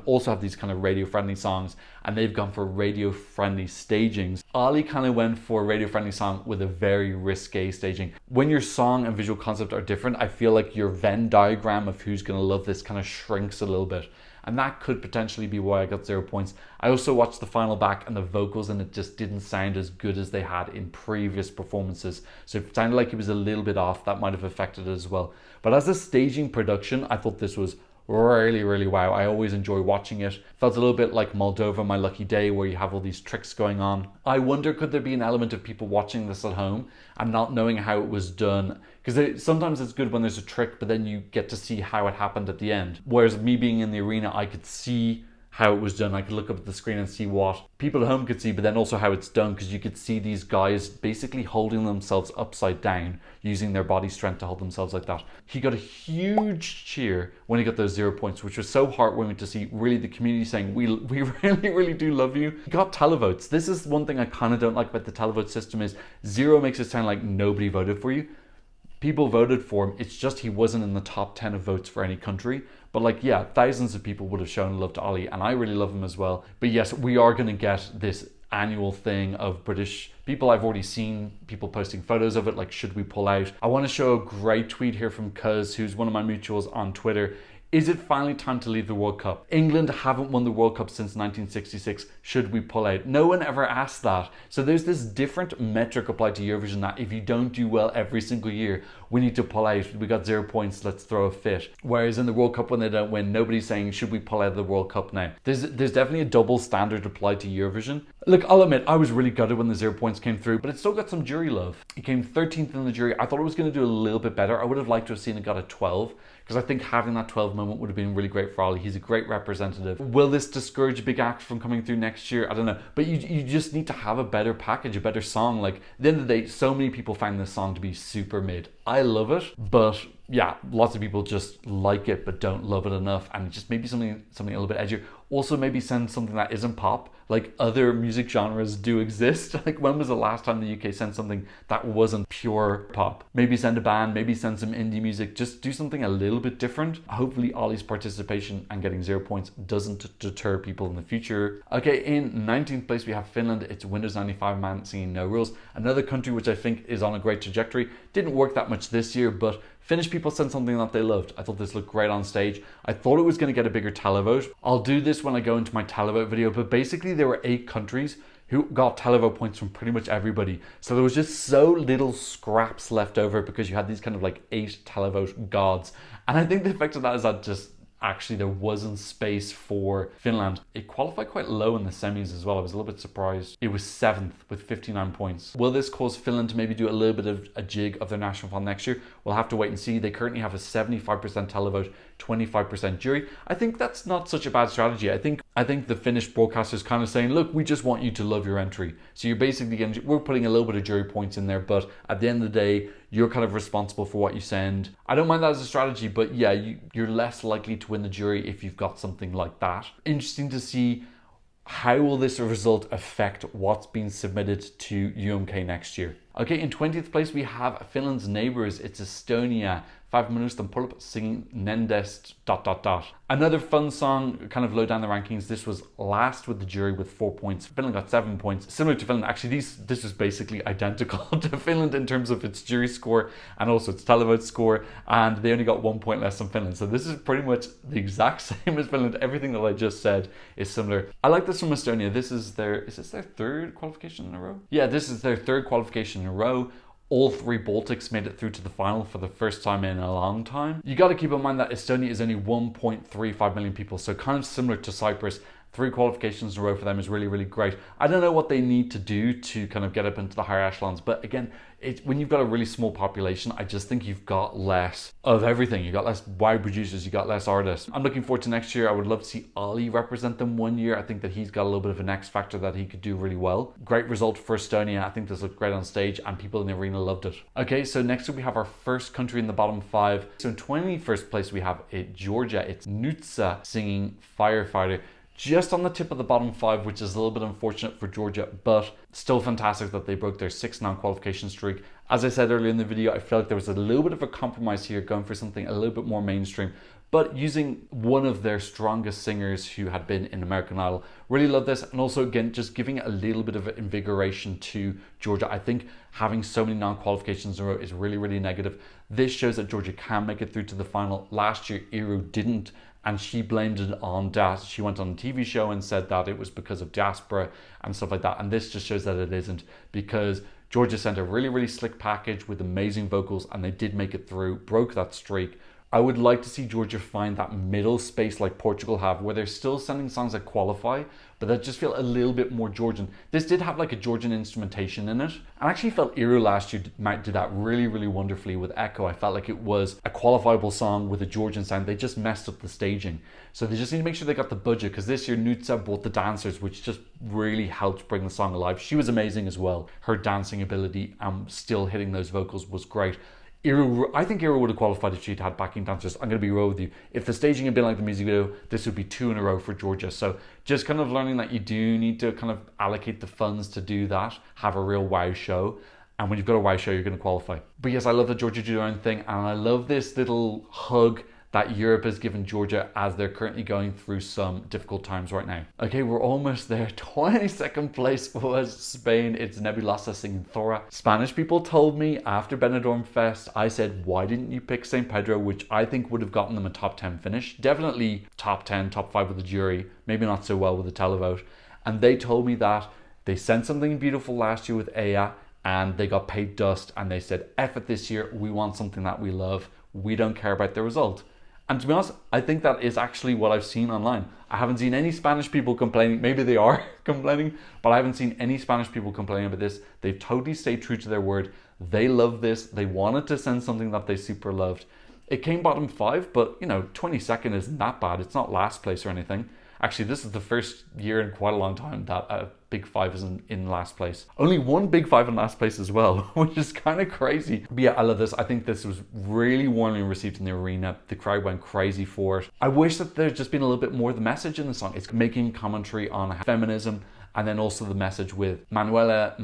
also have these kind of radio-friendly songs, and they've gone for radio-friendly stagings, Ali kind of went for a radio-friendly song with a very risque staging. When your song and visual concept are different, I feel like your Venn diagram of who's going to love this kind of shrinks a little bit. And that could potentially be why I got 0 points. I also watched the final back, and the vocals in it just didn't sound as good as they had in previous performances. So it sounded like it was a little bit off. That might have affected it as well. But as a staging production, I thought this was really wow. I always enjoy watching it. Felt a little bit like Moldova, My Lucky Day, where you have all these tricks going on. I wonder, could there be an element of people watching this at home and not knowing how it was done? Because sometimes it's good when there's a trick, but then you get to see how it happened at the end. Whereas me being in the arena, I could see how it was done. I could look up at the screen and see what people at home could see, but then also how it's done, because you could see these guys basically holding themselves upside down, using their body strength to hold themselves like that. He got a huge cheer when he got those 0 points, which was so heartwarming to see. Really, the community saying, we really do love you. He got televotes. This is one thing I kind of don't like about the televote system, is 0 makes it sound like nobody voted for you. People voted for him. It's just he wasn't in the top 10 of votes for any country. But like, yeah, thousands of people would have shown love to Ali, and I really love him as well. But yes, we are going to get this annual thing of British people. I've already seen people posting photos of it, like, should we pull out? I want to show a great tweet here from Cuz, who's one of my mutuals on Twitter. Is it finally time to leave the World Cup? England haven't won the World Cup since 1966. Should we pull out? No one ever asked that. So there's this different metric applied to Eurovision that if you don't do well every single year, we need to pull out. We got 0 points, let's throw a fit. Whereas in the World Cup, when they don't win, nobody's saying, should we pull out of the World Cup now? There's definitely a double standard applied to Eurovision. Look, I'll admit, I was really gutted when the 0 points came through, but it still got some jury love. It came 13th in the jury. I thought it was going to do a little bit better. I would have liked to have seen it got a 12, because I think having that 12 moment would have been really great for Ali. He's a great representative. Will this discourage big acts from coming through next year? I don't know. But you just need to have a better package, a better song. Like, at the end of the day, so many people find this song to be super mid. I love it, but yeah, lots of people just like it but don't love it enough, and just maybe something a little bit edgier. Also, maybe send something that isn't pop. Like, other music genres do exist. Like, when was the last time the UK sent something that wasn't pure pop? Maybe send a band, maybe send some indie music. Just do something a little bit different. Hopefully Ollie's participation and getting 0 points doesn't deter people in the future. Okay, in 19th place we have Finland. It's Windows 95 man singing No Rules. Another country which I think is on a great trajectory. Didn't work that much this year, but Finnish people sent something that they loved. I thought this looked great on stage. I thought it was going to get a bigger televote. I'll do this when I go into my televote video, but basically there were 8 countries who got televote points from pretty much everybody. So there was just so little scraps left over because you had these kind of like 8 televote gods. And I think the effect of that is that just actually there wasn't space for Finland. It qualified quite low in the semis as well. I was a little bit surprised. It was 7th with 59 points. Will this cause Finland to maybe do a little bit of a jig of their national final next year? We'll have to wait and see. They currently have a 75% televote, 25% jury. I think that's not such a bad strategy. I think the Finnish broadcasters kind of saying, look, we just want you to love your entry. So you're basically getting, we're putting a little bit of jury points in there, but at the end of the day, you're kind of responsible for what you send. I don't mind that as a strategy, but yeah, you're less likely to win the jury if you've got something like that. Interesting to see how will this result affect what's being submitted to UMK next year. Okay, in 20th place we have Finland's neighbours. It's Estonia. 5 minutes then pull up singing Nendest ... Another fun song, kind of low down the rankings. This was last with the jury with 4 points. Finland got 7 points. Similar to Finland, actually this is basically identical to Finland in terms of its jury score and also its televote score, and they only got 1 point less than Finland. So this is pretty much the exact same as Finland. Everything that I just said is similar. I like this from Estonia. Is this their 3rd qualification in a row? Yeah, this is their 3rd qualification in a row. All 3 Baltics made it through to the final for the first time in a long time. You got to keep in mind that Estonia is only 1.35 million people, so kind of similar to Cyprus. 3 qualifications in a row for them is really, really great. I don't know what they need to do to kind of get up into the higher echelons, but again, when you've got a really small population, I just think you've got less of everything. You've got less wide producers, you've got less artists. I'm looking forward to next year. I would love to see Ollie represent them one year. I think that he's got a little bit of an X factor that he could do really well. Great result for Estonia. I think this looked great on stage and people in the arena loved it. Okay, so next up we have our first country in the bottom 5. So in 21st place we have Georgia. It's Nutsa singing Firefighter. Just on the tip of the bottom 5, which is a little bit unfortunate for Georgia, but still fantastic that they broke their 6 non-qualification streak. As I said earlier in the video, I felt like there was a little bit of a compromise here, going for something a little bit more mainstream, but using one of their strongest singers who had been in American Idol. Really love this, and also again, just giving a little bit of invigoration to Georgia. I think having so many non-qualifications in a row is really, really negative. This shows that Georgia can make it through to the final. Last year, Iru didn't, and she blamed it on diaspora. She went on a TV show and said that it was because of diaspora and stuff like that. And this just shows that it isn't, because Georgia sent a really, really slick package with amazing vocals, and they did make it through, broke that streak. I would like to see Georgia find that middle space like Portugal have, where they're still sending songs that qualify, but that just feel a little bit more Georgian. This did have like a Georgian instrumentation in it. I actually felt Iru last year might do that really, really wonderfully with Echo. I felt like it was a qualifiable song with a Georgian sound. They just messed up the staging. So they just need to make sure they got the budget, because this year Nutsa brought the dancers, which just really helped bring the song alive. She was amazing as well. Her dancing ability and still hitting those vocals was great. I think Iru would have qualified if she'd had backing dancers. I'm going to be real with you. If the staging had been like the music video, this would be 2 in a row for Georgia. So just kind of learning that you do need to kind of allocate the funds to do that, have a real wow show. And when you've got a wow show, you're going to qualify. But yes, I love that Georgia do their own thing. And I love this little hug that Europe has given Georgia as they're currently going through some difficult times right now. Okay, we're almost there. 22nd place was Spain. It's Nebulosa singing Thora. Spanish people told me after Benidorm Fest, I said, why didn't you pick St. Pedro, which I think would have gotten them a top 10 finish. Definitely top 10, top 5 with the jury, maybe not so well with the televote. And they told me that they sent something beautiful last year with Aya and they got paid dust, and they said, F it this year, we want something that we love. We don't care about the result. And to be honest, I think that is actually what I've seen online. I haven't seen any Spanish people complaining. Maybe they are complaining, but I haven't seen any Spanish people complaining about this. They've totally stayed true to their word. They love this. They wanted to send something that they super loved. It came bottom 5, but 22nd isn't that bad. It's not last place or anything. Actually, this is the first year in quite a long time that a Big Five is in last place. Only one Big Five in last place as well, which is kind of crazy. But yeah, I love this. I think this was really warmly received in the arena. The crowd went crazy for it. I wish that there'd just been a little bit more of the message in the song. It's making commentary on feminism, and then also the message with Manuel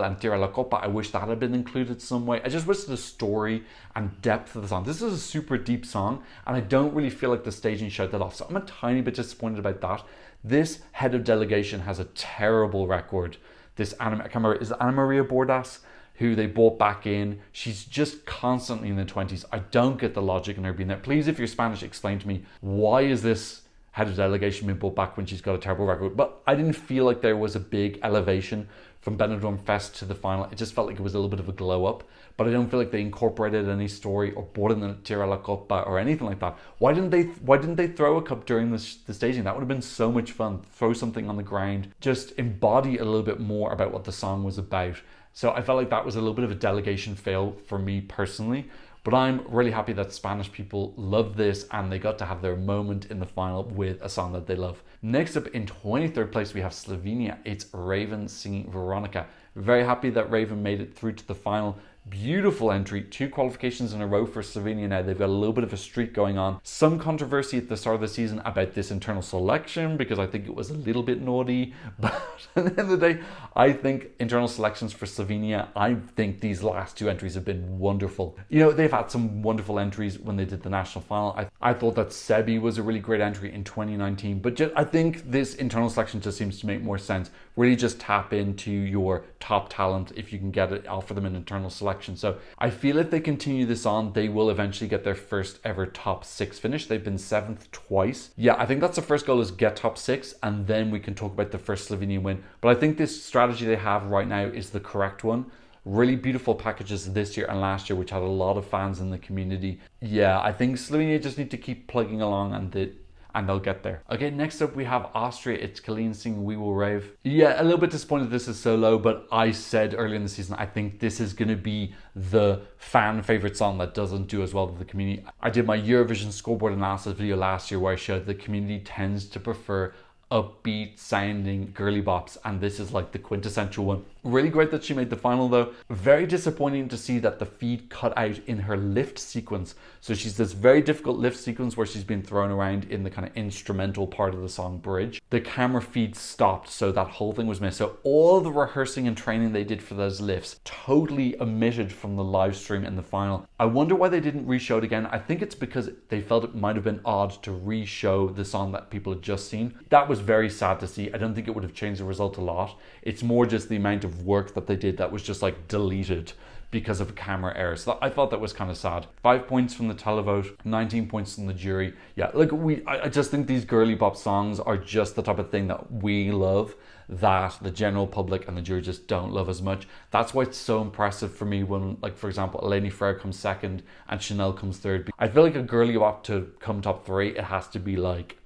and Tira la Copa. I wish that had been included some way. I just wish the story and depth of the song. This is a super deep song, and I don't really feel like the staging showed that off. So I'm a tiny bit disappointed about that. This head of delegation has a terrible record. This I can't remember, is it Ana Maria Bordas, who they brought back in? She's just constantly in the 20s. I don't get the logic in her being there. Please, if you're Spanish, explain to me, why is this head of delegation being brought back when she's got a terrible record? But I didn't feel like there was a big elevation from Benidorm Fest to the final. It just felt like it was a little bit of a glow up, but I don't feel like they incorporated any story or brought in the Tira la Copa or anything like that. Why didn't they throw a cup during the staging? That would have been so much fun. Throw something on the ground, just embody a little bit more about what the song was about. So I felt like that was a little bit of a delegation fail for me personally. But I'm really happy that Spanish people love this and they got to have their moment in the final with a song that they love. Next up in 23rd place, we have Slovenia. It's Raven singing Veronica. Very happy that Raven made it through to the final. Beautiful entry, 2 qualifications in a row for Slovenia now. They've got a little bit of a streak going on. Some controversy at the start of the season about this internal selection because I think it was a little bit naughty. But at the end of the day, I think internal selections for Slovenia, I think these last 2 entries have been wonderful. You know, they've had some wonderful entries when they did the national final. I thought that Sebi was a really great entry in 2019. But I think this internal selection just seems to make more sense. Really just tap into your top talent if you can get it, offer them an internal selection. So I feel if they continue this on, they will eventually get their first ever top 6 finish. They've been 7th twice. Yeah, I think that's the first goal, is get top 6, and then we can talk about the first Slovenian win. But I think this strategy they have right now is the correct one. Really beautiful packages this year and last year, which had a lot of fans in the community. Yeah, I think Slovenia just need to keep plugging along and they'll get there. Okay, next up we have Austria. It's Colleen singing We Will Rave. Yeah, a little bit disappointed this is so low, but I said earlier in the season, I think this is going to be the fan favorite song that doesn't do as well with the community. I did my Eurovision scoreboard analysis video last year where I showed the community tends to prefer upbeat sounding girly bops, and this is like the quintessential one. Really great that she made the final though. Very disappointing to see that the feed cut out in her lift sequence. So she's this very difficult lift sequence where she's been thrown around in the kind of instrumental part of the song Bridge. The camera feed stopped, so that whole thing was missed. So all the rehearsing and training they did for those lifts totally omitted from the live stream in the final. I wonder why they didn't re-show it again. I think it's because they felt it might have been odd to re-show the song that people had just seen. That was very sad to see. I don't think it would have changed the result a lot. It's more just the amount of work that they did that was just like deleted because of a camera error. So I thought that was kind of sad. 5 points from the televote, 19 points from the jury. Yeah, like I just think these girly pop songs are just the type of thing that we love, that the general public and the jury just don't love as much. That's why it's so impressive for me when, like, for example, Eleni Frere comes second and Chanel comes third. I feel like a girly pop to come top 3, it has to be like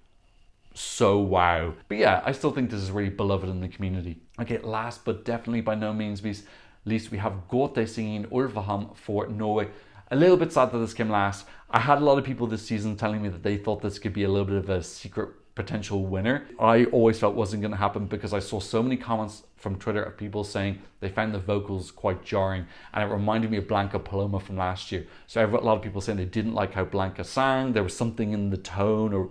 so wow. But yeah, I still think this is really beloved in the community. Okay, last but definitely by no means least, we have Gote singing Ulvaham for Norway. A little bit sad that this came last. I had a lot of people this season telling me that they thought this could be a little bit of a secret potential winner. I always felt wasn't going to happen because I saw so many comments from Twitter of people saying they found the vocals quite jarring, and it reminded me of Blanca Paloma from last year. So I have a lot of people saying they didn't like how Blanca sang. There was something in the tone or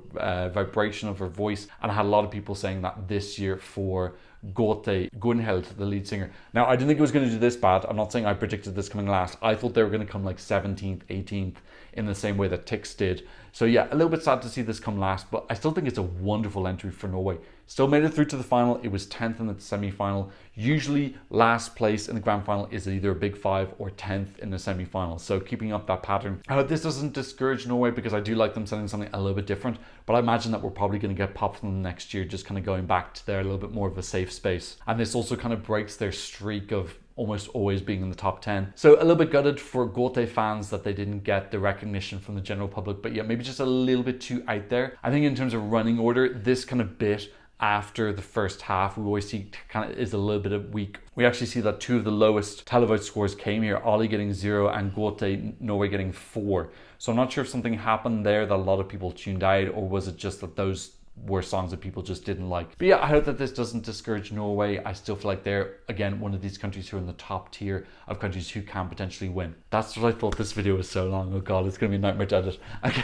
vibration of her voice, and I had a lot of people saying that this year for Gote, Gunhild, the lead singer. Now, I didn't think it was going to do this bad. I'm not saying I predicted this coming last. I thought they were going to come like 17th, 18th in the same way that Tix did. So yeah, a little bit sad to see this come last, but I still think it's a wonderful entry for Norway. Still made it through to the final. It was 10th in the semi-final. Usually last place in the grand final is either a big 5 or 10th in the semi-final. So keeping up that pattern. I hope this doesn't discourage Norway because I do like them sending something a little bit different, but I imagine that we're probably going to get popped from them next year, just kind of going back to their a little bit more of a safe space. And this also kind of breaks their streak of almost always being in the top 10. So a little bit gutted for Gote fans that they didn't get the recognition from the general public, but yeah, maybe just a little bit too out there. I think in terms of running order, this kind of bit after the first half, we always see kind of is a little bit of weak. We actually see that 2 of the lowest televote scores came here, Ollie getting 0 and Gote, Norway getting 4. So I'm not sure if something happened there that a lot of people tuned out, or was it just that those were songs that people just didn't like. But yeah, I hope that this doesn't discourage Norway. I still feel like they're, again, one of these countries who are in the top tier of countries who can potentially win. That's what I thought. This video was so long. Oh God, it's going to be a nightmare to edit. Okay.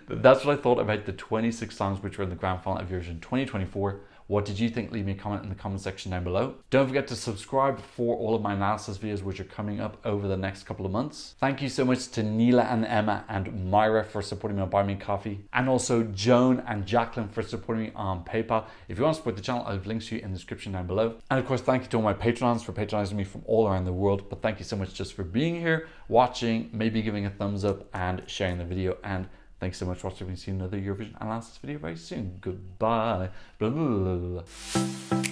That's what I thought about the 26 songs which were in the Grand Final of Eurovision 2024. What did you think? Leave me a comment in the comment section down below. Don't forget to subscribe for all of my analysis videos which are coming up over the next couple of months. Thank you so much to Neela and Emma and Myra for supporting me on Buy Me Coffee, and also Joan and Jacqueline for supporting me on PayPal. If you want to support the channel, I'll have links to you in the description down below. And of course, thank you to all my patrons for patronizing me from all around the world. But thank you so much just for being here, watching, maybe giving a thumbs up and sharing the video. And thanks so much for watching. We'll see another Eurovision analysis video very soon. Goodbye. Blah, blah, blah, blah.